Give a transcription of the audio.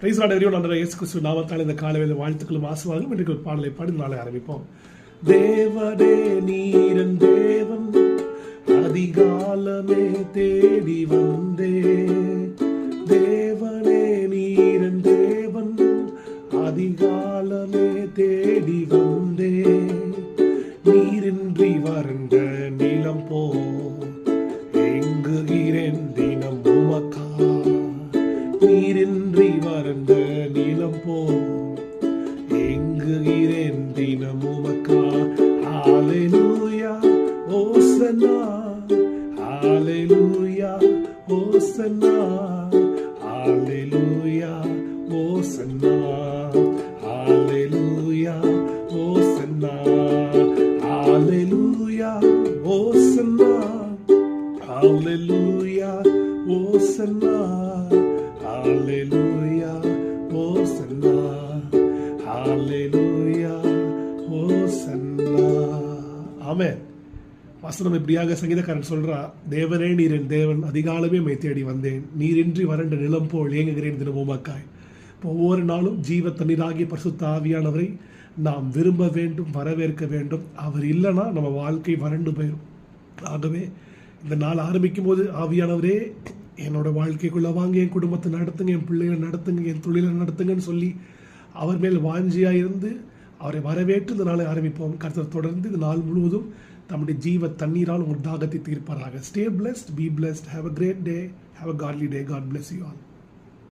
Price Lord everyone. ஆண்டவர் இயேசு கிறிஸ்து நாமத்தால் இந்த காலைவேளை வாழ்த்துக்களும் ஆசீர்வாதங்களும் இன்றைக்கு ஒரு பாடலை பாடி நாளை ஆரம்பிப்போம். தேவனே நீரன் தேவன், அதிகாலமே தேடி வந்தே. தேவனே நீரன் தேவன், அதிகாலமே தேடி வந்தே. நீரின்றி வறண்ட நிலம் போ எங்குகிறேன் தினம் உமக்கா. நீரின்றி வறண்ட நிலம் போ எங்குகிறேன் தினம் உமக்கா. ஹalleluya ஓசன்னா, ஹalleluya ஓசன்னா, ஹalleluya ஓசன்னா, ஹalleluya ஓசன்னா, ஹalleluya ஓசன்னா, ஹalleluya ஓசன்னா, ஹalleluya ஓசன்னா, ஹalleluya ஓசன்னா. ஆமென். வசனம் இப்படியாக சங்கீதக்காரன் சொல்றா, தேவனே நீர் என் தேவன், அதிகாலமே மை தேடி வந்தேன். நீரின்றி வறண்ட நிலம் போல் ஏங்குகிறேன் தினம் உமக்காய். ஒவ்வொரு நாளும் ஜீவ தண்ணீராகிய பரிசுத்த ஆவியானவரை நாம் விரும்ப வேண்டும், வரவேற்க வேண்டும். அவர் இல்லைன்னா நம்ம வாழ்க்கை வறண்டு போயிடும். ஆகவே இந்த நாள் ஆரம்பிக்கும் போது ஆவியானவரே என்னோட வாழ்க்கைக்குள்ள வாங்க, என் குடும்பத்தை நடத்துங்க, என் பிள்ளைகளை நடத்துங்க, என் தொழிலை நடத்துங்கன்னு சொல்லி அவர் மேல் வாஞ்சியாக இருந்து அவரை வரவேற்று இந்த நாளை ஆரம்பிப்போம். கர்த்தர் தொடர்ந்து இந்த நாள் முழுவதும் தம்முடைய ஜீவ தண்ணீரால் உங்கள் தாகத்தை தீர்ப்பாராக. Stay blessed, be blessed, have a great day, have a godly day. God bless you all.